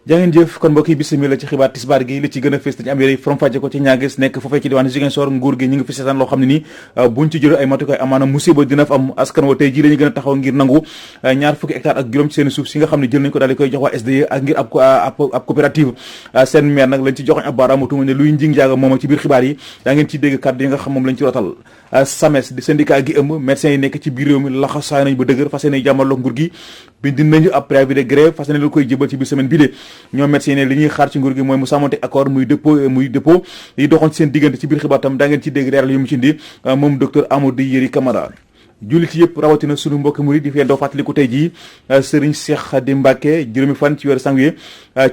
jaa ngeen jëf kon mbokk yi bismillah ci xibaar tisbaar gi li ci gën a fës dañu am yére from fàcce ko ci ñaagis nekk foofee ci diwaan Ziguinchor nguur gi ñi ngi fi seetaan loo xam ne nii buñ ci jëlee ay matukaay amaana musiba dina fa am askan wa tey ji la ñu gën a taxaw ngir nangu ñaar fukki hectare ak juróom ci seen suuf si nga xam ne jël nañ ko daal di koy jox waa SDE ak ngir ab coopérative seen maire nag lañ ci joxoñ ab baaraamu tuuma ne luy njing njaaga moom ci biir xibaar yi daa ngeen ci dégg kàddu yi nga xam moom lañ ci rotal SAMES di syndicat gi ëmb médecins yi nekk ci biir réew mi laxasaay nañ ba dëgër fas yéene jàmmarloo nguur gi bind nañu ab préavis de grève fas yéene la koy jébal ci biir semaine bi de ñoom médecins yi ne li ñuy xaar ci nguur gi mooy mu sàmmante accord muy dépôt yi doxoon ci seen diggante ci biir xibaar tam daa ngeen ci dégg leeral yu mu ci indi moom docteur Amadou Yeri Camara jullit yëpp rawatina sunu mbokki murid di fee doo fàttaliku tey jii Serigne Cheikh Khadim Mbacké juróomi fan ci weeru janvier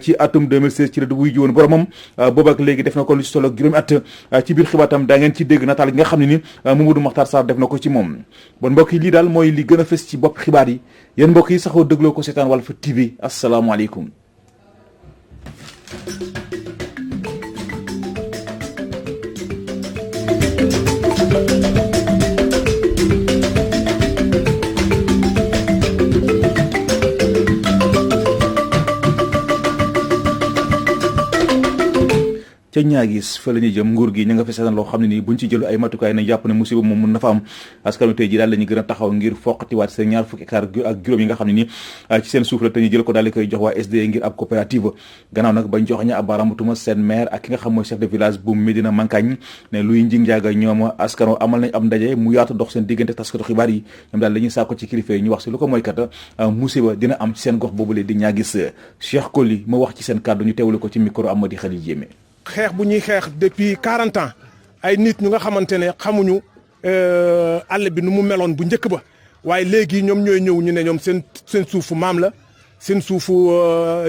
ci atum 2016 ci la wuy ji woon boromam boobu ak léegi def na ko lu ci solo ak juróomi at ci biir xibaar tam daa ngeen ci dégg nataal gi nga xam ne ni Mamadou Makhtar Sarr def na ko ci moom bon mbokk yi lii daal mooy li gën a fës ci bopp xibaar yi yéen mbokk yi saxoo dégloo ko seetaan Walf TV asalaamaaleykum. ca ñaagis fa la ñuy jëm nguur gi ñu nga fi seetaan loo xam ne nii buñ ci jëlu ay matukaay nañ jàpp ne musiba moom mun na fa am askan wi tey ji daal la ñu gën a taxaw ngir foqatiwaat seen ñaar fukki hectare ak juróom yi nga xam ne nii ci seen suuf la te ñu jël ko daal di koy jox waa SDE ngir ab coopérative gannaaw nag bañ jox ña ab baaraamutuma seen maire ak ki nga xam mooy chef de village bu Médina Mankagne ne luy njing njaaga ñoom askan wa amal nañ am ndaje mu yaatu dox seen diggante taskatu xibaar yi ñoom daal la ñuy sàkko ci kilifa yi ñu wax si lu ko mooy kat musiba dina am ci seen gox boobule di ñaagis Cheikh Koli ma wax ci seen kàddu ñu teewlu ko ci micro Amady Khalil Diémé. xeex bu ñuy xeex depuis 40 ans ay nit ñu nga xamante ne xamuñu àll bi nu mu meloon bu njëkk ba waaye léegi ñoom ñooy ñëw ñu ne ñoom seen suufu maam la seen suufu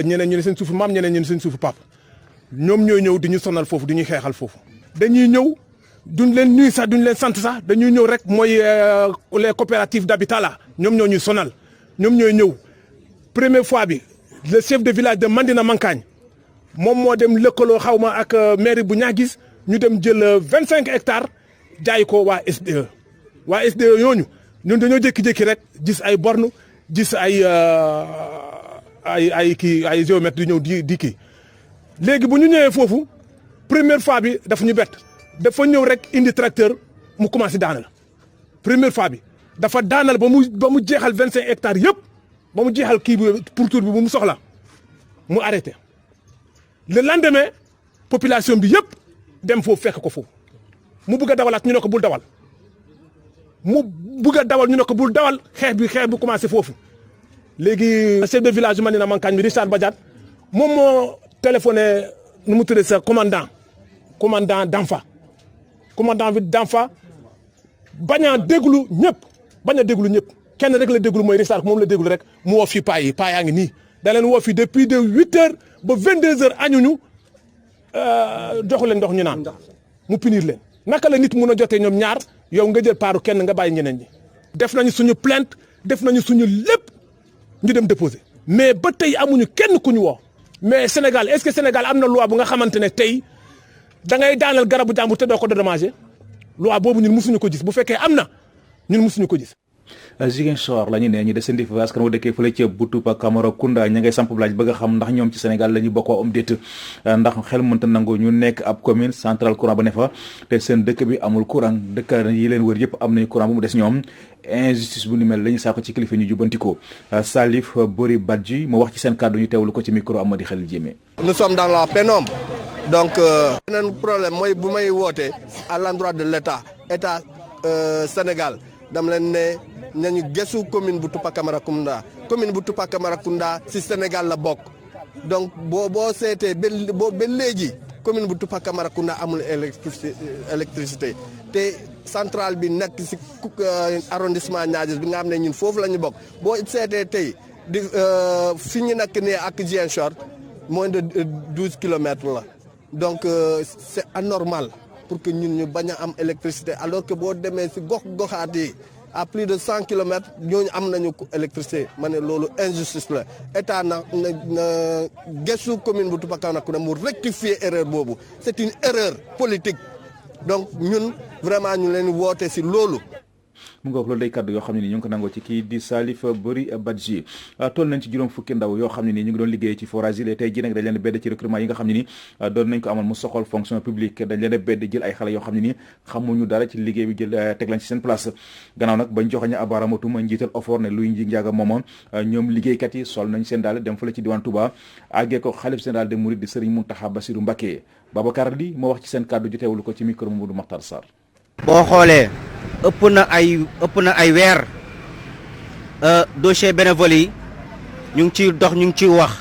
ñeneen ñu ne seen suufu maam ñeneen ñu ne seen suufu pap ñoom ñooy ñëw di ñu sonal foofu di ñuy xeexal foofu. dañuy ñëw duñ leen nuyu sax duñ leen sant sax dañuy ñëw rek mooy les coopératives d'habitat là ñoom ñoo ñuy sonal ñoom ñooy ñëw première fois bi le chef de village de Médina Mankagne moom moo dem lëkkaloo xaw ma ak mairie bu ñaagis ñu dem jël 25 hectares jaay ko waa SDE yooñu ñun dañoo jékki-jékki rek gis ay borne gis ay géomètre di ñëw di kii léegi bu ñu ñëwee foofu première fois bi dafa ñu bett dafa ñëw rek indi tracteur mu commencé daanal première fois bi dafa daanal ba mu jeexal 25 hectares yëpp ba mu jeexal kii bi pourtour bi bu mu soxla mu arrêté. le lendemain population bi yëpp dem foofu fekk ko foofu mu bugg a dawalaat ñu ne ko bul dawal mu bugg a dawal ñu ne ko bul dawal xeex bi commencé foofu léegi chef de village Médina Mankagne bi Richard Badiane moom moo téléphoné nu mu tuddee sa commandant d'Anfa commandant bi d'Anfa bañ a déglu ñëpp kenn rek la déglu mooy Richard moom la déglu rek mu woo fii paa yaa ngi nii da leen woo fii depuis de 8 heures ba 22 heures añuñu joxu leen ndox ñu naan mu punir leen naka la nit mun a jotee ñoom ñaar yow nga jël paaru kenn nga bàyyi ñeneen ñi. def nañu suñu plainte def nañu suñu lépp ñu dem déposer mais ba tey amuñu kenn ku ñu woo mais Sénégal est-ce que Sénégal am na loi bu nga xamante ne tey da ngay daanal garabu jàmbur te doo ko dédommager loi boobu ñun mësuñu ko gis bu fekkee am na ñun mësuñu ko gis. Ziguinchor la ñu ne ñu desandi fa askan wu dëkkee fële ca Boutoupa Camaracounda ña ngay samp laaj bëgg a xam ndax ñoom ci Sénégal la ñu bokkoo am déet ndax xel mënta nangu ñu nekk ab commune centrale courant ba ne fa te seen dëkk bi amul courant dëkk yi leen wër yëpp am nañu courant bu mu des ñoom injustice bu ni mel la ñu saako ci kilifa ñu jubbantikoo Salif Bori Badji mu wax ci seen kàddu ñu teewlu ko ci micro Amady Khalil Diémé. Nous sommes dans la pénombre donc beneen problème mooy bu may wootee à l'endroit de l'État Sénégal dam leen ne nañu gëstu commune bu Boutoupa Camaracounda commune bu Boutoupa Camaracounda ci Sénégal la bokk donc boo seetee ba léegi commune bu Boutoupa Camaracounda amul électricité te centrale bi nekk ci arrondissement Niaguis bi nga xam ne ñun foofu la ñu bokk boo seetee tey di fi ñu nekk nii ak Ziguinchor moins de 12 kilomètres la donc c'est anormal pour que ñun ñu bañ a am électricité alors que boo demee ci goxaat yi à plus de 100 kilomètres ñooñu am nañu électricité ma ne loolu injustice la état na gëstu commune bu Boutoupa Camaracounda mu rectifier erreur boobu c'est une erreur politique donc ñun vraiment ñu leen woote ci loolu. mu ngoog loolu day kaddu yoo xam ne nii ñu ngi ko nangoo ci kii di Salif Bori Badji. toll nañ ci juróom fukki ndaw yoo xam ne nii ñu ngi doon liggéey ci forage yi tey ji nag dañ leen bedd ci recrutement yi nga xam ne nii doon nañ ko amal mu soxal fonction publique dañ leen bedd jël ay xale yoo xam ne nii xamuñu dara ci liggéey bi jël teg lañ ci seen place gannaaw nag bañ joxoñe abaaramatuma njiital OFOR ne luy nji njaaga moomoon ñoom liggéeykat yi sol nañ seen daal dem fële ci diwaan Touba àggee ko xalif général des mourides di Serigne Mountakha Bassirou Mbacké Babacar Li moo wax ci seen kàddu ju teewlu ko ci micro Mamadou Makhtar Sarr. boo xoolee ëpp na ay weer dossier bénévole yi ñu ngi ciy dox ñu ngi ciy wax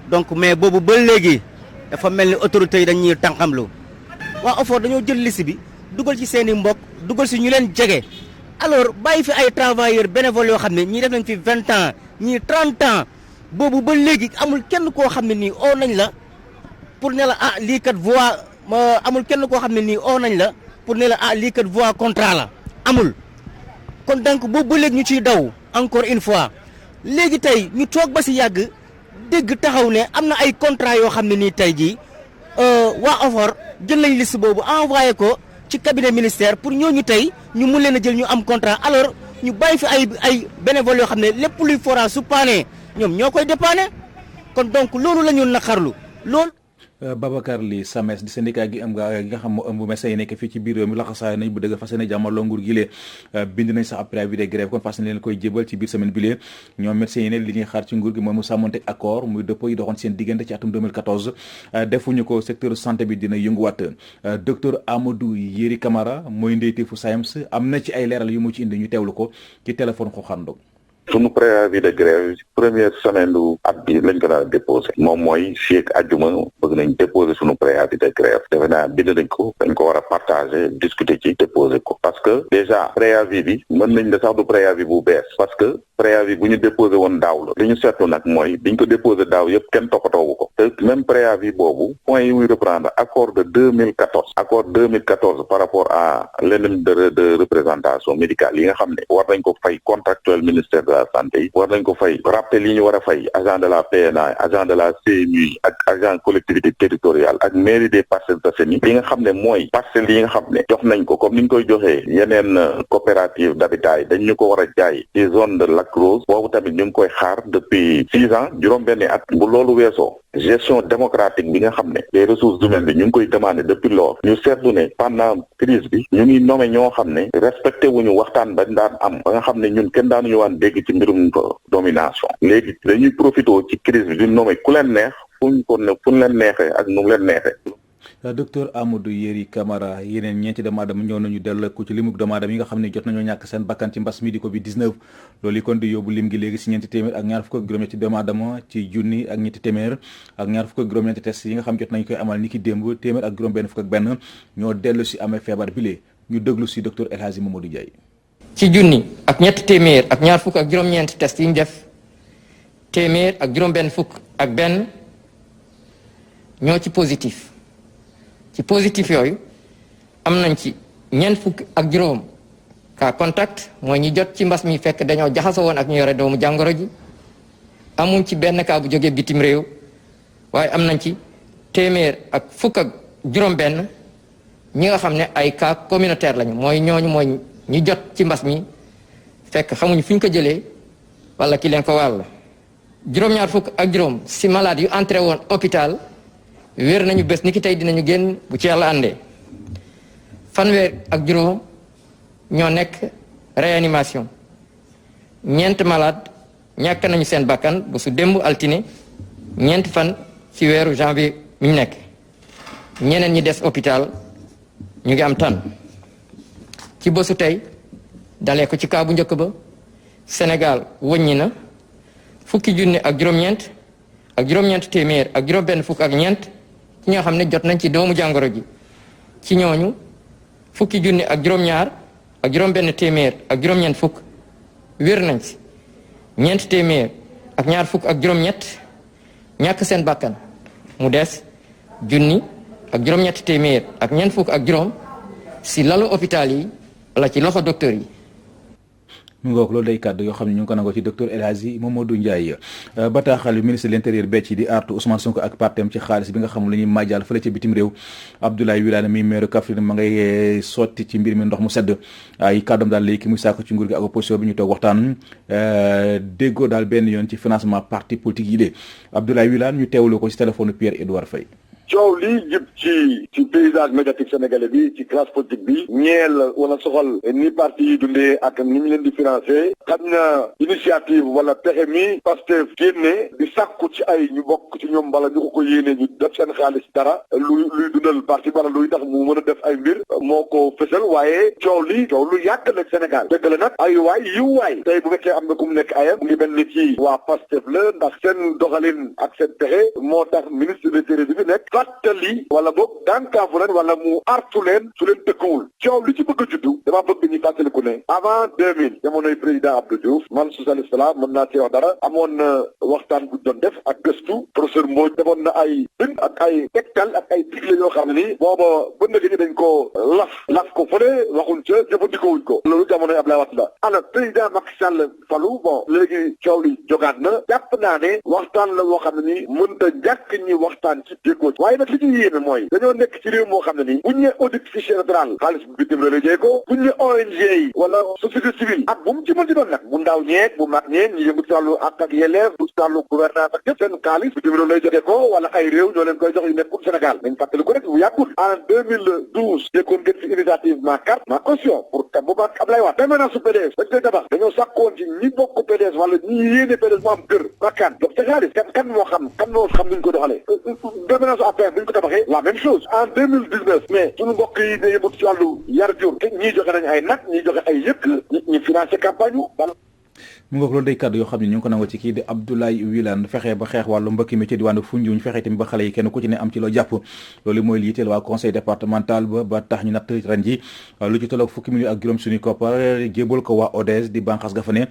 donc mais boobu ba léegi dafa mel ni autorités yi dañuy tànqamlu waa OFOR dañoo jël liste bi dugal ci seen i mbokk dugal si ñu leen jege alors bàyyi fi ay travailleurs bénévoles yoo xam ne ñii def nañ fi 20 ans ñii 30 ans boobu ba léegi amul kenn koo xam ne nii oo nañ la pour ne la lii kat voie amul kenn koo xam ne nii oo nañ la pour ne la lii kat voie contrat la amul kon donc boobu ba léegi ñu ciy daw encore une fois léegi tey ñu toog ba si yàgg dégg taxaw ne am na ay contrat yoo xam ne nii tey jii waa OFOR jël nañ liste boobu envoyé ko ci cabinet ministère pour ñooñu tey ñu mun leen a jël ñu am contrat alors ñu bàyyi fi ay bénévoles yoo xam ne lépp luy forage su paanee ñoom ñoo koy dépanner kon donc loolu la ñu naqarlu loolu. Babacar Li SAMES di syndicat gi nga xam moo ëmb médecins yi nekk fii ci biir réew mi laxasaay nañ bu dëgg fas yéene jàmmarloo nguur gi lee bind nañ sax ab préavis de grève kon fas leen koy jébal ci biir semaine bi lee ñoom médecins yi ne li ñuy xaar ci nguur gi mooy mu sàmmonte accord muy dëppoo yi doxoon seen diggante ci atum 2014 defuñu ko secteur santé bi dina yënguwaat docteur Amadou Yeri Camara mooy ndeyteefu SAEMS am na ci ay leeral yu mu ci indi ñu teewlu ko ci téléphone xoxandog sunu préavis de grève première semaine du at bi lañ ko daal déposé moom mooy fii ak àjjuma bëgg nañ déposé sunu préavis de grève defe naa bind nañ ko dañ ko war a partager discuter ci déposé ko parce que déjà préavis bi mën nañ ne sax du préavis bu bees parce que préavis bu ñu déposé woon daaw la li ñu seetlu nag mooy biñ ko déposé daaw yëpp kenn toppatoowu ko te même préavis boobu point yi muy reprendre accord de 2014 par rapport à l'ENEM de représentation médicale yi nga xam ne war nañ ko fay contractuel ministère de la santé yi war nañ ko fay rappel yi ñu war a fay agent de la PNA agent de la CMU ak agent collectivité territoriale ak mairie des Parcelles Assainies li nga xam ne mooy parcelles yi nga xam ne jox nañ ko comme ni ñu koy joxee yeneen coopérative d'habitat yi dañ ñu ko war a jaay ci zone de Lac Rose boobu tamit ñu ngi koy xaar depuis 6 ans juróom-benni at bu loolu weesoo gestion démocratique bi nga xam ne les ressources humaines bi ñu ngi koy demandé depuis lors ñu seetlu ne pendant crise bi ñu ngi nommé ñoo xam ne respecté wuñu waxtaan bañ daan am ba nga xam ne ñun kenn daanuñu waan dégg ci mbirum domination léegi dañuy profité ci crise bi di nommé ku leen neex fu ñu leen neexee ak nu mu leen neexee. docteur Amadou Yeri Camara yeneen ñeenti doomu aadama ñëw nañu dellu ko ci limug doomu aadama yi nga xam ne jot nañoo ñàkk seen bakkan ci mbas mi di Covid-19 loolu yi kon di yóbbu lim gi léegi si ñeenti téeméer ak ñaar fukk ak juróom-ñetti doomu aadama ci junni ak ñetti téeméer ak ñaar fukk ak juróom-ñetti test yi nga xam jot nañu koy amal ni ki démb téeméer ak juróom-benn fukk ak benn ñoo dellu si amee feebar bi lee ñu déglu si docteur El Hadji Mamadou Ndiaye. ci junni ak ñetti téeméer ak ñaar fukk ak juróom-ñeenti test yi ñu def téeméer ak juróom-benn fukk ak benn ñoo ci positif ci positif yooyu am nañ ci ñeent fukk ak juróom cas contact mooy ñi jot ci mbas mi fekk dañoo jaxasoo woon ak ñu yore doomu jàngoro ji amuñ ci benn cas bu jógee bitim réew waaye am nañ ci téeméer ak fukk ak juróom benn ñi nga xam ne ay cas communautaire lañu mooy ñooñu mooy ñi jot ci mbas mi fekk xamuñu fu ñu ko jëlee wala ki leen ko wàll juróom-ñaar fukk ak juróom si malade yu entré woon hôpital wér nañu bés ni ki tey dinañu génn bu ci yàlla àndee fanweer ak juróom ñoo nekk réanimation ñeent malade ñàkk nañu seen bakkan bu su démb altine ñeent fan ci weeru janvier mi ñu nekk ñeneen ñi des hôpital ñu ngi am tan ci bésu tey dalee ko ci kaa bu njëkk ba Sénégal wëññi na fukki junne ak juróom-ñeent téeméer ak juróom-benn fukk ak ñeent ci ñoo xam ne jot nañ ci doomu jàngoro ji ci ñooñu fukki junne ak juróom-ñaar ak juróom-benn téeméer ak juróom-ñeent fukk wér nañ ci ñeent téeméer ak ñaar fukk ak juróom-ñett ñàkk seen bakkan mu des junni ak juróom-ñett téeméer ak ñeent fukk ak juróom si lalu hôpital yi wala ci loxo docteur yi. mu ngoog loolu day kàddu yoo xam ne ñu ngi ko nangoo ci docteur El Hadji Mamadou Ndiaye. bataaxal ministre de l'intérieur becc di artu Ousmane Sonko ak partem ci xaalis bi nga xam la ñuy màjjal fële ca bitim réew Abdoulaye Wilane mi maire Kaffrine ma ngay sotti ci mbir mi ndox mu sedd ay kàddoom daal léegi muy saako ci nguur gi ak opposition bi ñu toog waxtaan déggoo daal benn yoon ci financement parti politique yi de Abdoulaye Wilane ñu teewlu ko ci téléphone Pierre Edouard Faye. coow lii jëm ci paysage médiatique sénégalais bi ci classe politique bi ñeel wala soxal ni parti yi dundee ak ni ñu leen di financé xam na initiative wala pexe mi Pastef génne di sàkku ci ay ñu bokk ci ñoom wala ñu ko yéene ñu def seen xaalis dara luy dundal parti wala luy tax mu mën a def ay mbir moo ko fësal waaye coow lu yàgg la Sénégal dëgg la nag ay waay yiw waay tey bu fekkee am na ku mu nekk ayam mu ngi mel ni ci waa Pastef la ndax seen doxalin ak seen pexe moo tax ministre de l'Intérieur bi nekk fàttali wala boog dànkaafu leen wala mu artu leen su leen tëkkuwul coow li ci bëgg a juddu dama bëgg ñu fàttaliku ne avant 2000 jamonoy président Abdou Diouf man socialiste la mën naa ci wax dara amoon na waxtaan bu doon def ak gëstu professeur Mbodj defoon na ay bind ak ay tegtal ak ay digle yoo xam ne ni booba ba nëgë ni dañ ko laf ko fële waxuñ ca jëfandikoowuñ ko loolu jamonoy Abdoulaye Wade la alors président Macky Sall falu bon léegi coow li jogaat na jàpp naa ne waxtaan la woo xam ne ni mënta jàkk ñi waxtaan ci déggoo waaye nag li ci yéeme mooy dañoo nekk ci réew moo xam ne nii buñ ne audit fichier électoral xaalis bu bitim réew la jee ko buñ ne ONG yi wala société civile ak bu mu ci mën ci doon nag bu ndaw ñeeg bu mag ñeeg ñi yëngu ci wàllu ak yelleef bu ci wàllu gouvernance ak yëpp seen xaalis bitim réew lay joxe ko wala ay réew ñoo leen koy jox yu nekkul Sénégal nañ fàttali ko rek bu yàggul en 2012 jékkoon ngeen fi initiative ma carte ma caution pour ka booba Ablaye Wade permanence su PDS dañ koy tabax dañoo sàkkoon ci ñi bokk PDS wala ñi yéene PDS mu am kër bakkan jox ca xaalis kan moo xam nuñ ko doxalee permanence su affaire buñ ko tabaxee la même chose en 2019 mais suñu mbokk yi ne yëngu ci wàllu yar jur ñii joxe nañ ay nag ñii joxe ay yëkk ñi financé campagne mu ngoog loolu day kàddu yoo xam ne ñu ngi ko nangoo ci kii di Abdoulaye Wilane fexe ba xeex wàllu mbëkk mi ci diwaanu Foundiougne fexe tamit ba xale yi kenn ku ci ne am ci loo jàpp loolu mooy li yitteel waa conseil départemental ba tax ñu natt ren ji lu ci tolloog fukki millions ak juróom suñu koppar jébal ko waa ODES di banqaas ga fa ne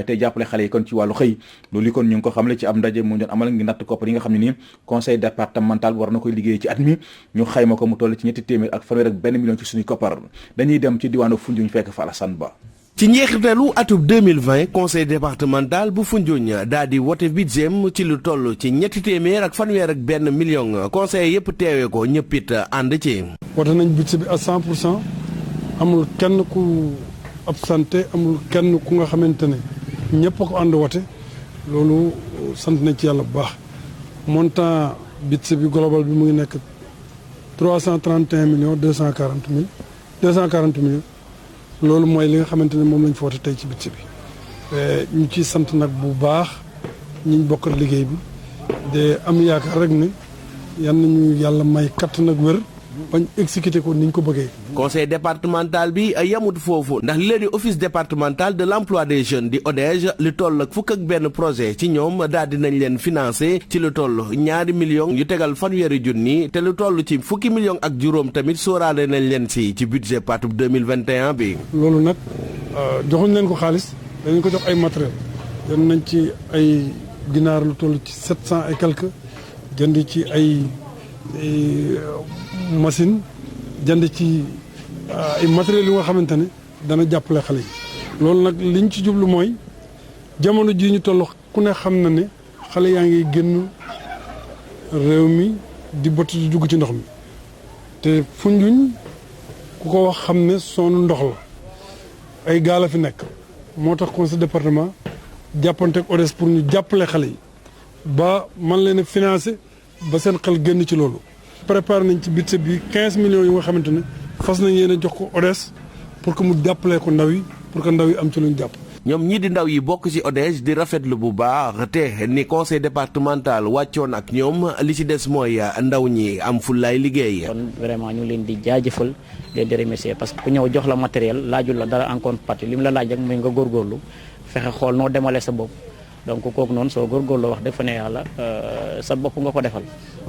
tey jàppale xale yi kon ci wàllu xëy loolu kon ñu ngi ko xamle ci am ndaje mu doon amal ngi natt koppar yi nga xam ne nii conseil départemental war na koy liggéey ci at mi ñu xayma ko mu toll ci 201 million ci suñu koppar dañuy dem ci diwaanu Foundiougne fekk fa Alassane Ba. ci njeexitalu atub 2020 conseil départemental bu Foundiougne daal di wote budget ci lu toll ci 201 million conseil yëpp teewee ko ñëppit ànd ci. wote nañ budget bi à 100% amul kenn ku absenté amul kenn ku nga xamante ne ñëpp ko ànd wote loolu sant nañ ci yàlla bu baax montant budget bi global bi mu ngi nekk 331 millions 240 millions. loolu mooy li nga xamante ne moom lañ fa wote tey ci budget bi ñu ciy sant nag bu baax ñi ñu bokkal liggéey bi de am yaakaar rek ne yan nañu yàlla may kattan ak wér bañ exécuté ko ni ñu ko bëggee. conseil départemental bi yamut foofu ndax li leen di office départemental de l'emploi des jeunes di ODEJ li toll ak fukk ak benn projet ci ñoom daal dinañ leen financé ci lu toll 2 millions yu tegal fanweeri junni te lu toll ci fukki millions ak juróom tamit sóoraale nañ leen ci budget patub 2021 bi. loolu nag joxuñ leen ko xaalis dañ ko jox ay matériel jënd nañ ci ay ginaar lu toll ci 700 et quelques jënd ci ay machine jënd ci ay matériels yu nga xamante ne dana jàppale xale yi loolu nag liñ ci jublu mooy jamono jii ñu toll ku ne xam na ne xale yaa ngi génn réew mi di bott di dugg ci ndox mi te Foundiougne ku ko wax xam ne soonu ndox la ay gaal a fi nekk moo tax conseil département jàppante ak ODES pour ñu jàppale xale yi ba man leen a financé ba seen xel génn ci loolu. préparé nañ ci budget bi 15 millions yu nga xamante ne fas nañ yéen a jox ko ODES pour que mu jàppalee ko ndaw yi pour que ndaw yi am ci lu ñu jàpp. ñoom ñii di ndaw yi bokk ci ODEJ di rafetlu bu baax te ni conseil départemental wàccoon ak ñoom li ci des mooy ndaw ñi am fullaay liggéey. kon vraiment ñu ngi leen di jaajëfal leen di remercier parce que ku ñëw jox la matériel laajul la dara en contrepartie li mu la laaj rek mooy nga góorgóorlu fexe xool noo demale sa bopp donc kooku noonu soo góorgóorloo wax dëgg fa ne yàlla sa bopp nga ko defal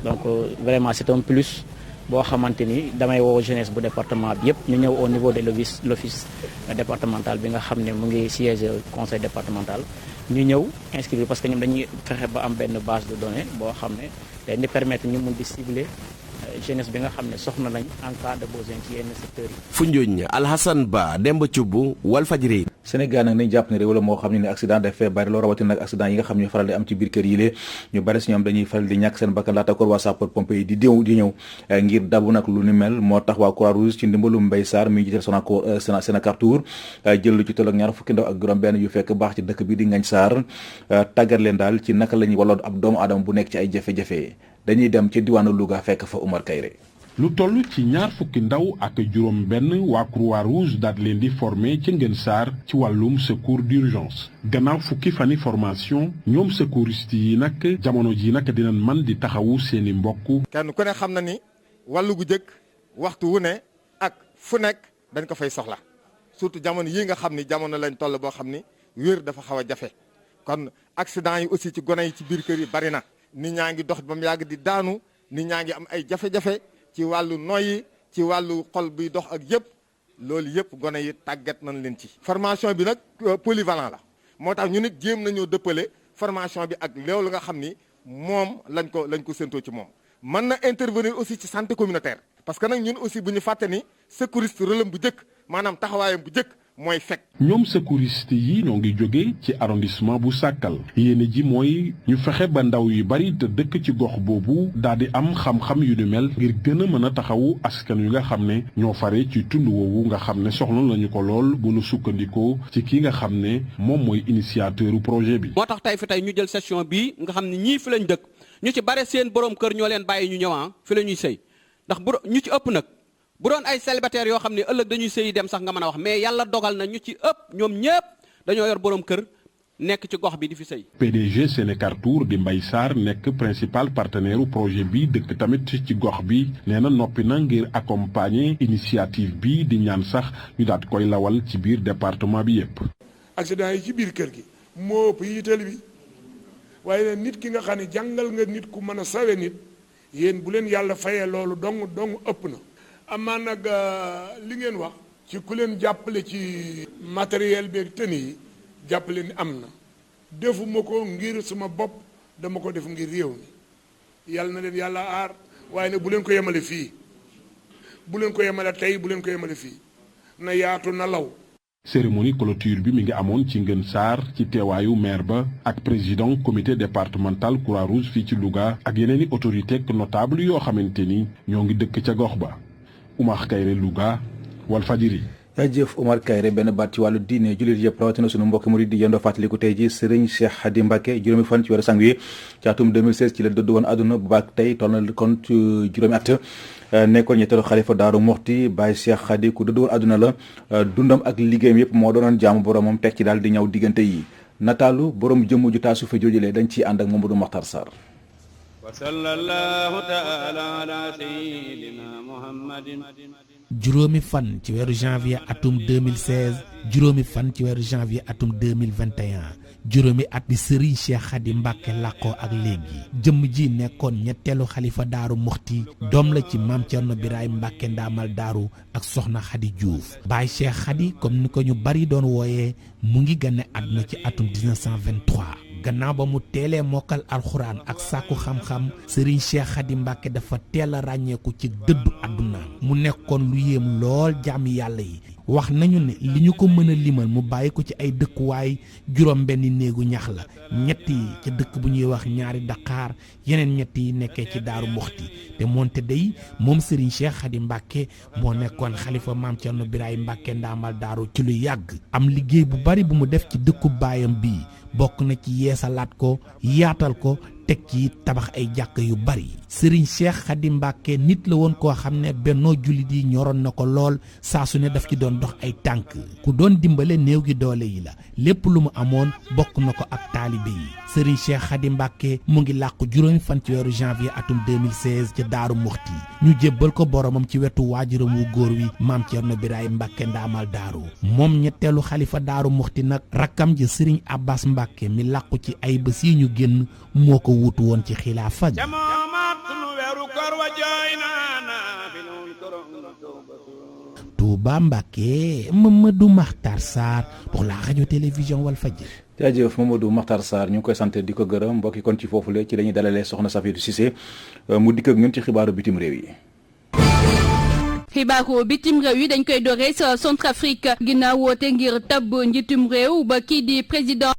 donc vraiment c'est un plus. boo xamante ni damay woo jeunesse bu département bi yëpp ñu ñëw au niveau de l'office départemental bi nga xam ne mu ngi siège conseil départemental ñu ñëw inscrire parce que ñoom dañuy fexe ba am benn base de données boo xam ne dañ di permettre ñu mun di cibler jeunesse bi nga xam ne soxna lañ en cas de besoin ci yenn secteurs yi. Foundiougne Alhassane Ba Demba Thioub Walfadjri. Sénégal nag nañ jàpp ne réew la moo xam ne accident dafay bari loo rawatina nag accident yi nga xam ne faral di am ci biir kër yi ñu bari si ñoom dañuy faral di ñàkk seen bakkan laata ko waa sapeur pompier yi di ñëw ngir dabu nag lu ni mel moo tax waa Croix-Rouge ci ndimbalu Mbaye Sarr mi jiital Sénécartour jël lu ci toll ak ñaar fukki ndaw ak juróom benn yu fekk baax ci dëkk bi di Ngagne Sarr tàggat leen daal ci naka la ñuy waloon ab doomu aadama bu nekk ci ay jafe-jafe dañuy dem ci diwaanu Louga fekk fa Oumar Kayre. lu toll ci ñaar fukki ndaw ak juróom benn waa Croix-Rouge daal leen di formé ci Ngagne Sarr ci wàllum secours d'urgence gannaaw fukki fani formation ñoom secouriste yi nag jamono ji nag dinañ man di taxawu seeni mbokk. kenn ku ne xam na ni wàllu gu jëkk waxtu wu ne ak fu nekk dañ ko fay soxla surtout jamono yi nga xam ni jamono lañ toll boo xam ni wér dafa xaw a jafe kon accident yi aussi ci gone yi ci biir kër yi bari na nit ñaa ngi dox ba mu yàgg di daanu nit ñaa ngi am ay jafe-jafe ci wàllu noyyi ci wàllu xol buy dox ak yëpp loolu yëpp gone yi tàggat nañ leen ci. formation bi nag polyvalent la moo tax ñu nit jéem nañoo dëppale formation bi ak loolu nga xam ni moom lañ ko séntoo ci moom. mën na intervenir aussi ci santé communautaire parce que nag ñun aussi bu ñu fàtte ni secouriste rôlam bu njëkk maanaam taxawaayam bu njëkk mooy fekk. ñoom secouriste yi ñoo ngi jóge ci arrondissement bu Sakal yéene ji mooy ñu fexe ba ndaw yu bari te dëkk ci gox boobu daal di am xam-xam yu ni mel ngir gën a mën a taxawu askan wi nga xam ne ñoo fare ci tund woowu nga xam ne soxla nañu ko lool bu nu sukkandikoo ci ki nga xam ne moom mooy initiateur projet bi. moo tax tey ñu jël session bii nga xam ne ñii fi lañ dëkk ñu ci bare seen borom kër ñoo leen bàyyi ñu ñëwaan fi la ñuy sëy ndax bu ñu ci ëpp nag. bu doon ay célibataire yoo xam ne ëllëg dañuy sëyi dem sax nga mën a wax mais yàlla dogal na ñu ci ëpp ñoom ñëpp dañoo yor borom kër nekk ci gox bi di fi sëy. PDG Sénécartour di Mbaye Sarr nekk principal partenaire u projet bi dëkk tamit ci gox bi nee na noppi na ngir accompagner initiative bi di ñaan sax ñu daat koy lawal ci biir département bi yépp. accident yi ci biir kër gi moo ëpp yi teel bi waaye nit ki nga xam ne jàngal nga nit ku mën a sawe nit yéen bu leen yàlla fayee loolu dong ëpp na. amaa nag li ngeen wax ci ku leen jàppale ci matériel beeg tenue yi jàppale ni am na defuma ko ngir sama bopp dama ko def ngir réew mi yàlla na leen yàlla aar waaye nag bu leen ko yemale fii bu leen ko yemale tey bu leen ko yemale fii na yaatu na law. cérémonie clôture bi mi ngi amoon ci Ngagne Sarr ci teewaayu maire ba ak président comité départemental Croix-Rouge fii ci Louga ak yeneen i autorité notable yoo xamante ni ñoo ngi dëkk ca gox ba. Oumar Kayre Louga Walfadjri. jëf Oumar Kayre benn baat ci wàllu diine jullit yëpp rawatina sunu mbokki murid di yendoo fàttaliku tey ji Serigne Cheikh Khady Mbacké juróomi fan ci weeru janvier ci atum 2016 ci la dëdd woon àdduna bu baax tey toll na kon ci juróomi at nekkoon ñetteelu xalifa Daaru Muxti Baye Cheikh Khady ku dëdd woon àdduna la dundam ak liggéeyam yëpp moo doonoon jaamu boromam teg ci daal di ñëw diggante yi nataalu borom jëmm ju taasu fa joojulee dañ ciy ànd ak Mamadou Makhtar Sarr. wa sallallahu ta'ala ala sayyidina Muhammadin. juróomi fan ci weeru janvier atum 2016 juróomi fan ci weeru janvier atum 2021 juróomi at bi Serigne Cheikh Khady Mbacké làqoo ak léegi jëmm ji nekkoon ñetteelu xalifa Daaru Muxti doom la ci maam Cerno Birahim Mbacké ndaamal daaru ak soxna Khady Diouf Baye Cheikh Khady comme ni ko ñu bari doon wooyee mu ngi gane àdduna ci atum 1923 gannaaw ba mu teelee mokkal alxuraan ak sàkku xam-xam Serigne Cheikh Khady Mbacké dafa teel a ràññeeku ci dëddu àdduna mu nekkoon lu yéem lool jaami yàlla yi wax nañu ne li ñu ko mën a limal mu bàyyi ko ci ay dëkkuwaay juróom benn néegu ñax la ñett yi ca dëkk bu ñuy wax ñaari Dakar yeneen ñett yi nekkee ci Daaru Muxti te moonte day moom Serigne Cheikh Khady Mbacké moo nekkoon xalifa maam Cerno Birahim Mbacké ndaamal daaru ci lu yàgg am liggéey bu bari bu mu def ci dëkku baayam bii bokk na ci yeesalaat ko yaatal ko teg ci tabax ay jàkk yu bari Serigne Cheikh Khady Mbacké nit la woon koo xam ne bennoo jullit yi ñoroon na ko lool saa su ne daf ci doon dox ay tànk ku doon dimbale néew gi doole yi la lépp lu mu amoon bokk na ko ak taalibe yi Serigne Cheikh Khady Mbacké mu ngi làqu juróomi fan ci weeru janvier atum 2016 ca Daaru Muxti ñu jébbal ko boromam ci wetu waajuram wu góor wi maam Cerno Birahim Mbacké ndaamal daaru moom ñetteelu xalifa Daaru Muxti nag rakkam ji Serigne Abbas Mbacké mi làqu ci ay bés yi ñu génn moo ko wuutu woon ci xilaafa gi Touba Mbacké Mamadou Makhtar Sarr pour la radio-télévision Walfadjri. jaajëf Mamadou Makhtar Sarr ñu ngi koy sant di ko gërëm mbokki kon ci foofule ci la ñuy dalalee soxna Safiatou Cissé mu dikk ak ñun ci xibaaru bitim réew yi. xibaaru bitim réew yi dañ koy dooree sa Centrafrique ginnaaw woote ngir tabb njiitum réew ba kii di président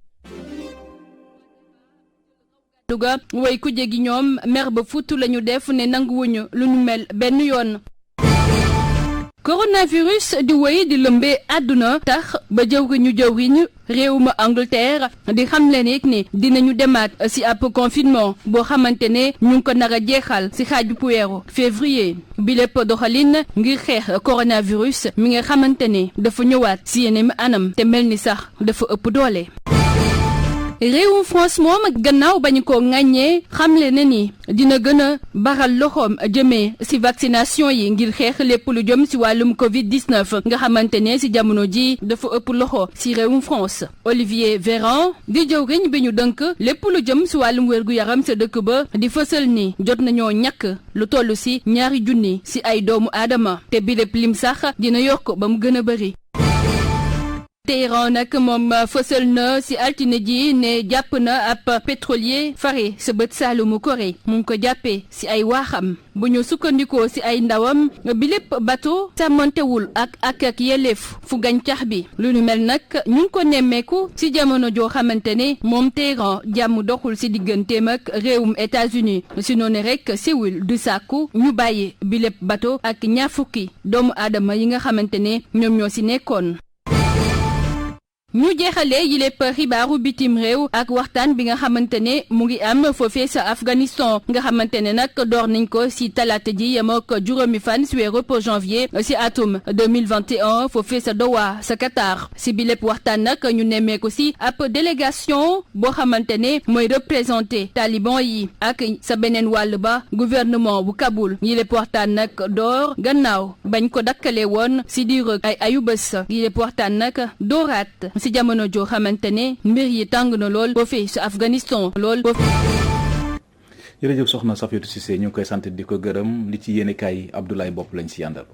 Louga way ku jégi ñoom mer ba futu lañu def ne nanguwuñu lu ñu mel benn yoon. Coronavirus di wéy di lëmbee àdduna tax ba jëwriñu réewum Angleterre di xamle ni dinañu demaat ci ab confinement boo xamante ne ñu ngi ko nar a jeexal ci xaaju weeru février bi lépp doxalin ngir xeex coronavirus mi nga xamante ne dafa ñëwaat ci yeneen anam te mel ni sax dafa ëpp doole. réewum France moom gannaaw bañu ko ŋàññee xamle na ni dina gën a baral loxoom jëmee ci vaccination yi ngir xeex lépp lu jëm ci wàllum Covid-19 nga xamante ne ci jamono ji dafa ëpp loxo ci réewum France. Olivier Véran di jëwriñ bi ñu dënk lépp lu jëm ci wàllum wér-gu-yaram sa dëkk ba di fësal ni jot nañoo ñàkk lu toll ci 2 junni ci ay doomu aadama te bi lépp lim sax dina yokk ba mu gën a bari. Téhéran nag moom fësal na ci altine ji ne jàpp na ab pétrolier fare sa bët saalumu Corée mu ngi ko jàppee ci ay waaxam bu ñu sukkandikoo ci ay ndawam bi lépp bateau sàmmantewul ak yelleef fu gàncax bi lu nu mel nag ñu ngi ko nemmeeku ci jamono joo xamante ne moom Téhéran jàmm doxul ci digganteem ak réewum États-Unis ci noonu rek Séoul du sàkku ñu bàyyi bi lépp bateau ak 20 doomu aadama yi nga xamante ne ñoom ñoo ci nekkoon. ñu jeexalee yi lépp xibaaru bitim réew ak waxtaan bi nga xamante ne mu ngi am foofee sa Afghanistan nga xamante ne nag door nañ ko ci talaata ji yem ak juróomi fan ci weeru janvier ci atum 2021 foofee sa Doha sa Qatar ci bi lépp waxtaan nag ñu nemmeeku ci ab délégation boo xamante ne mooy représenté taliban yi ak sa beneen wàll ba gouvernement bu Kaboul yi lépp waxtaan nag door gannaaw bañ ko dakkale woon ci diir ay ayubés yi lépp waxtaan nag dooraat ci jamono joo xamante ne mbir yi tàng na lool boo fee ci Afghanistan lool. jërëjëf soxna Safiatou Cissé ñu ngi koy sant di ko gërëm li ci yéenekaay Abdoulaye Bopp lañ ci yàndal.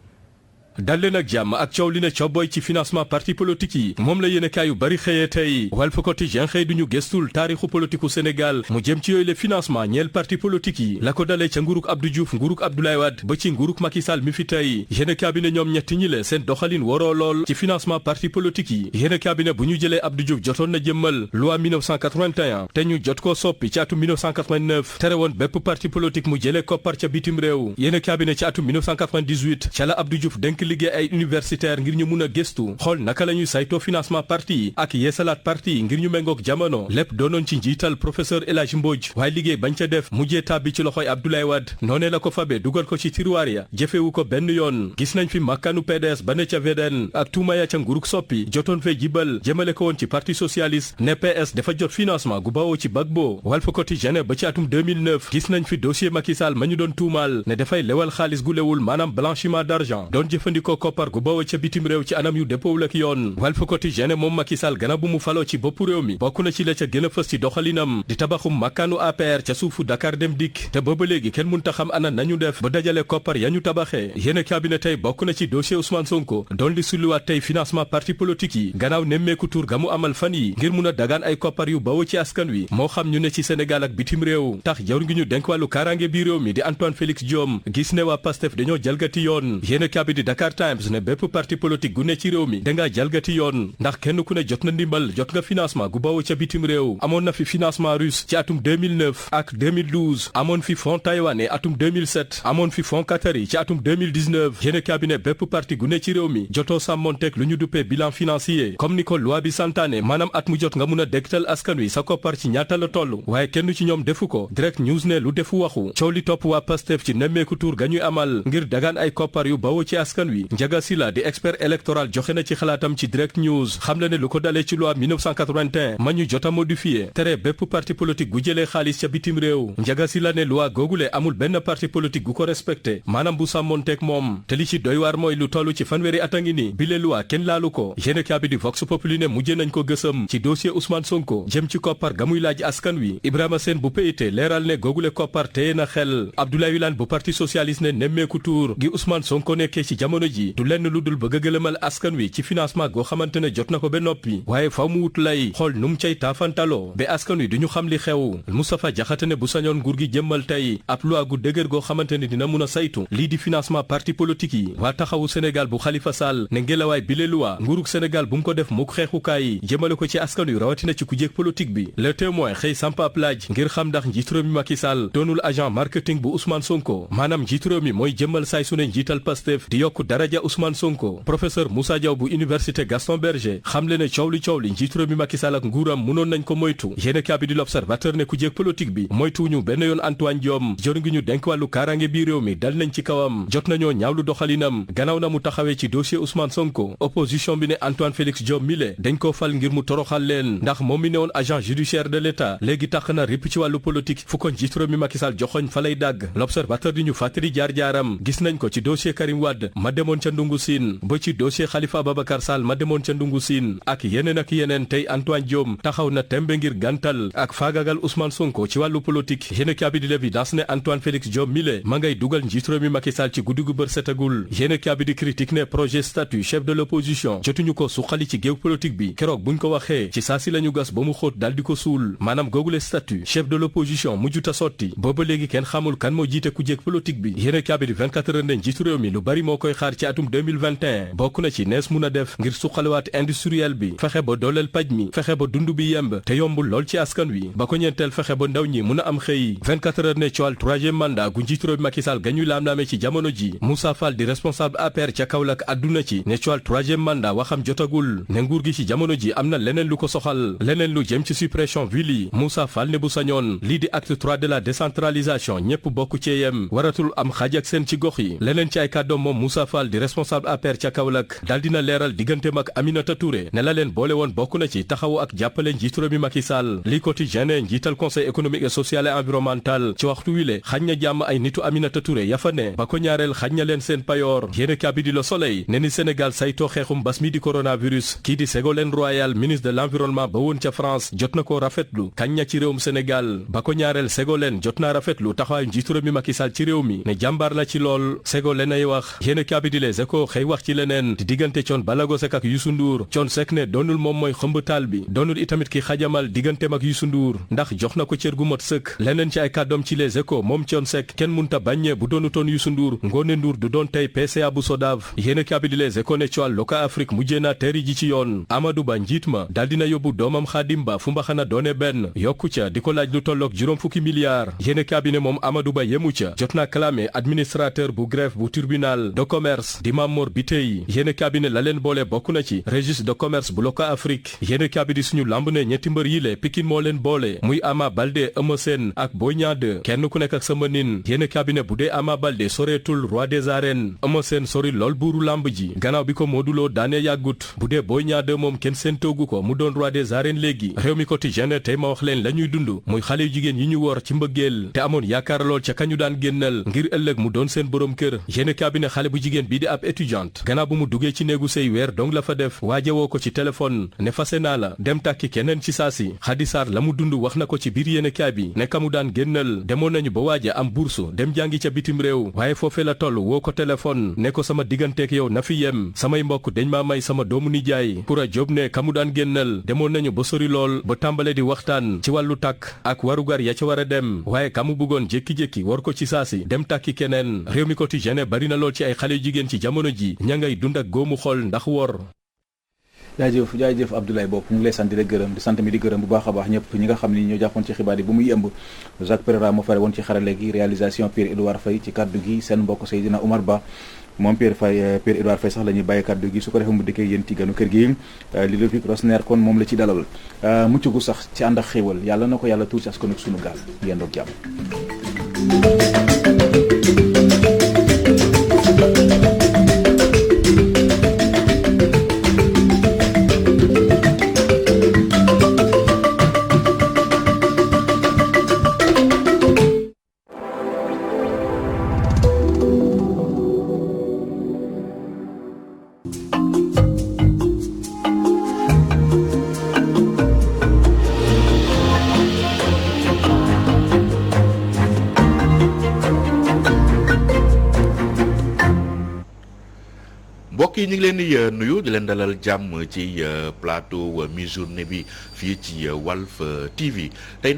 dal leen ak jàmm ak coow li ne cooboy ci financement parti politique yi moom la yéenekaay yu bari xëyee tey Walf Quotidien xëy duñu gëstul taarixu politiku Sénégal mu jëm ci yooyu le financement ñeel parti politique yi la ko dalee ca nguuruk Abdou Diouf nguuruk Abdoulaye Wade ba ci nguuruk Macky Sall mi fi tey yéenekaay bi ne ñoom ñetti ñi le seen doxalin waroo lool ci financement parti politique yi yéenekaay bi ne bu ñu jëlee Abdou Diouf jotoon na jëmmal loi 1981 te ñu jot koo soppi ci atum 1989 tere woon bépp parti politique mu jëlee koppar ca bitim réew yéenekaay bi ne ci atum 1998 ca la Abdou Diouf dénk liggéey ay universitaire ngir ñu mun a gëstu xool naka la ñuy saytoo financement parti yi ak yeesalaat parti yi ngir ñu méngoog jamono lépp doonoon ci njiital professeur El Hadji Mbodj waaye liggéey bañ ca def mujjee tàbbi ci loxoy Abdoulaye Wade noonee la ko fabe dugal ko ci tiroir ya jëfewu ko benn yoon gis nañ fi màkkaanu PDS ba ne ca VDN ak tuuma ya ca nguruk soppi jotoon fee jibal jëmale ko woon ci parti socialiste ne PS dafa jot financement gu bawoo ci Gbagbo Walf Quotidien ba ci atum 2009 gis nañ fi dossier Macky Sall ma ñu doon tuumaal ne dafay lewal xaalis gu lewul maanaam blanchiment d'argent doon jëfandikoo koppar gu bawoo ca bitim réew ci anam yu dëppoowul ak yoon Walf Quotidien moom Macky Sall gannaaw bu mu faloo ci boppu réew mi bokk na ci la ca gën a fës ci doxalinam di tabaxum makkaanu APR ca suufu Dakar Dem Dikk te booba léegi kenn mun ta xam ana nañu def ba dajale koppar ya ñu tabaxee yéene cabinet tey bokk na ci dossier Ousmane Sonko doon li sulliwaat tey financement parti politique yi gannaaw nemmeeku tur ga mu amal fan yi ngir mun a dagaan ay koppar yu bawoo ci askan wi moo xam ñu ne ci Sénégal ak bitim réew tax jawr ngi ñu denk wàllu kaaraange bi réew mi di Antoine Félix Diome gis ne waa Pastef dañoo jalgati yoon yéene cabinet di Dakar Times ne bépp parti politique gu ne ci réew mi dangaa jalgati yoon ndax kenn ku ne jot na ndimbal jot nga financement gu bawoo ca bitim réew amoon na fi financement russe ci atum 2009 ak 2012 amoon fi fonds taïwanais atum 2007 amoon fi fonds qatari ci atum 2019 yéene cabinet bépp parti gu ne ci réew mi jotoo sàmmonteeg lu ñu duppee bilan financier comme ni ko loi bi santaane maanaam at mu jot nga mun a dégtal askan wi sa koppar ci ñaata la toll waaye kenn ci ñoom defu ko direct news ne lu defu waxu coow li topp waa Pastef ci nemmeeku tur ga ñuy amal ngir dagaan ay koppar yu bawoo ci askan wi Njaga Sila di expert électoral joxe na ci xalaatam ci direct news xam le ne lu ko dalee ci loi 1981 ma ñu jota modifié tere bépp parti politique gu jëlee xaalis ca bitim réew Njaga Sila ne loi googule amul benn parti politique gu ko respecté maanaam bu sàmmonteeg moom te li ci doy waar mooy lu toll ci fanweeri at a ngi ni bile loi kenn laalu ko yéenekaay bi di Vox Populi ne mujjee nañ ko gësam ci dossier Ousmane Sonko jëm ci koppar ga muy laaj askan wi Ibrahima Sène bu PIT leeral ne googule koppar téye na xel Abdoulaye Wilane bu parti socialiste ne nemmeeku tuur gi Ousmane Sonko nekkee ci jamono jamono ji du lenn lu dul bëgg a gëlëmal askan wi ci financement goo xamante ne jot na ko ba noppi waaye faw mu wut lay xool nu mu cay taafantaloo ba askan wi duñu xam li xew Moustapha Diakhaté ne bu sañoon nguur gi jëmmal tey ab loi gu dëgër goo xamante ne dina mun a saytu lii di financement parti politique yi waa taxawu Sénégal bu Khalifa Sall ne ngelawaay bile loi nguurug Sénégal bu mu ko def mukk xeexukaay yi jëmale ko ci askan wi rawatina ci kujéeg politique bi Le Témoin xëy samp ab laaj ngir xam ndax njiitu réew mi Macky Sall doonul agent marketing bu Ousmane Sonko maanaam njiitu réew mi mooy jëmmal saay su ne njiital Pastef di yokk daraja Ousmane Sonko professeur Moussa Diaw bu université Gaston Berger xamle ne coow li njiitu réew mi Macky Sall ak nguuram mënoon nañ ko moytu yéene kaa bi di l'Observateur ne kujéeg politique bi moytuwuñu benn yoon Antoine Diome jor ngi ñu denk wàllu kaaraange bi réew mi dal nañ ci kawam jot nañoo ñaawlu doxalinam gannaaw na mu taxawee ci dossier Ousmane Sonko opposition bi ne Antoine Félix Diome mile dañ koo fal ngir mu toroxal leen ndax moom mi ne woon agent judiciaire de l'État léegi tax na ripp ci wàllu politique fu ko njiitu réew mi Macky Sall joxoñ fa lay dàgg l'Observateur di ñu fàttali jaar-jaaram gis nañ ko ci dossier Karim Wade ma demoon ca Ndungu Siin ba ci dossier Khalifa Ababacar Sall ma demoon ca Ndungu Siin ak yeneen tey Antoine Diome taxaw na tembe ngir gàntal ak faagagal Ousmane Sonko ci wàllu politique yéene kaa bi di l'évidence ne Antoine Félix Diome mile ma ngay dugal njiitu réew mi Macky Sall ci guddi gu bër setagul yéene kaa bi di critique ne projet statut chef de l'opposition jotuñu ko suqali ci géew politique bi keroog buñ ko waxee ci saa si lañu gas ba mu xóot dal di ko suul maanaam googule statut chef de l'opposition mujjuta sotti booba léegi kenn xamul kan moo jiite ku jéeg politique bi yéene kaa bi di 24 heures ne njiitu réew mi lu bari moo koy xaar ci atum 2021 bokk na ci nees mun a def ngir suqaliwaat industriel bi fexe ba dooleel paj mi fexe ba dund bi yemb te yombul lool ci askan wi ba ko ñeenteel fexe ba ndaw ñi mun a am xëy 24 heures ne coowal troisième mandat gu njiitu réew mi Macky Sall gañuy laam-laame ci jamono ji Moussa Fall di responsable APR ca Kaolack àdduna ci ne coowal troisième mandat waxam jotagul ne nguur gi ci jamono ji am na leneen lu ko soxal leneen lu jëm ci suppression ville yi Moussa Fall ne bu sañoon lii di acte 3 de la décentralisation ñépp bokk ci yem waratul am xaaj ak seen ci gox yi leneen ci ay kàddoom moom Moussa Fall di responsable APR ca Kaolack dal dina leeral digganteem ak Aminata Touré ne la leen boole woon bokk na ci taxawu ak jàppale njiitu réew mi Macky Sall li quotidien njiital conseil économique et social et environnemental ci waxtu wile xañ na jàmm ay nitu Aminata Touré yafa ne ba ko ñaareel xañ na leen seen payoor yéene kaa bi di Le Soleil ne ni Sénégal saytoo xeexum mbas mi di coronavirus kii di Ségolène Royal ministre de l'environnement ba woon ca France jot na ko rafetlu kañ na ci réewum Sénégal ba ko ñaareel Ségolène jot naa rafetlu taxawaayu njiitu réew mi Macky Sall ci réew mi ne jàmbaar la ci lool Ségolène ay wax yéene kaa bi di Les Échos xëy wax ci leneen di diggante Thione Ballago Seck ak Youssou Ndour Thione Seck ne doonul moom mooy xëmbataal bi doonul itamit ki xajamal digganteem ak Youssou Ndour ndax jox na ko cër gu mot sëkk leneen ci ay kàddoom ci Les Échos moom Thione Seck kenn munta baññee bu doonutoon Youssou Ndour Ngoné Ndour du doon tey PCA bu SODAV yéene kaa bi di Les Échos ne coowal Loka Afrique mujjee naa teeri ji ci yoon Amadou Ba njiit ma dal dina yóbbu doomam Khadim Ba fu mbaxana doone benn yokku ca di ko laaj lu tolloog juróom fukki milliards yéene kaa bi ne moom Amadou Ba yemu ca jot naa clamé administrateur bu greffe bu tribunal de commerce di Mamor Bitèye yéene kaa bi ne la leen boole bokk na ci registre de commerce bu Loka Afrique yéene kaa bi di suñu lamb ne ñetti mbër yi le Pikine moo leen boole muy Ama Baldé Eumeu Sène ak Boy Niang 2 kenn ku nekk ak sama nin yéene kaa bi ne bu dee Ama Baldé soreetul roi des arènes Eumeu Sène sori lool buuru lamb ji gannaaw bi ko Modou Lo daane yàggut bu dee Boy Niang 2 moom kenn seen toogu ko mu doon roi des arènes léegi réew mi quotidien tey ma wax leen la ñuy dund muy xale yu jigéen yi ñu wor ci mbëggeel te amoon yaakaar lool ca kañu daan génnal ngir ëllëg mu doon seen borom kër yéene kaa bi ne xale bu jigéen bii di ab étudiante gannaaw bu mu duggee ci néegu sëy weer dong la fa def waajewoo ko ci téléphone ne fase naa la dem tàkki keneen ci saasi Khady Sarr la mu dund wax na ko ci biir yéene kaa bi ne ka mu daan génnal demoon nañu ba waaja am bourse dem jàngi ca bitim réew waaye foofee la toll woo ko téléphone ne ko sama digganteek yow na fi yem samay mbokk dañ maa may sama doomu nijaay pour a job ne ka mu daan génnal demoon nañu ba sori lool ba tàmbale di waxtaan ci wàllu tàkk ak warugar ya ca war a dem waaye ka mu bëggoon jékki-jékki war ko ci saasi dem tàkki keneen réew mi quotidien bari na lool ci ay xale jigéen ci jamono ji ña ngay dund ak góomu xol ndax wor jaajëf Abdoulaye Bopp ñu ngi lay sant di la gërëm di sant mi di gërëm bu baax a baax ñëpp ñi nga xam ni ñoo jàppoon ci xibaar yi bu muy ëmb Jacques Pereira moo fare woon ci xarale gi réalisation Pierre Edouard Faye ci kaddu gi seen mbokk Seydina Oumar Ba moom Pierre Edouard Faye sax la ñuy bàyyi kaddu gi su ko defee mu dikkee yéen ci ganu kër gi Ludovic Rosner kon moom la ci dalal mucc gu sax ci ànd ak xéewal yàlla na ko yàlla tuur ci askanu sunu gaal yéen doog jàmm mbokk yi ñu ngi leen di nuyu di leen dalal jàmm ci plateau mi-journée bi fii ci Walf TV tey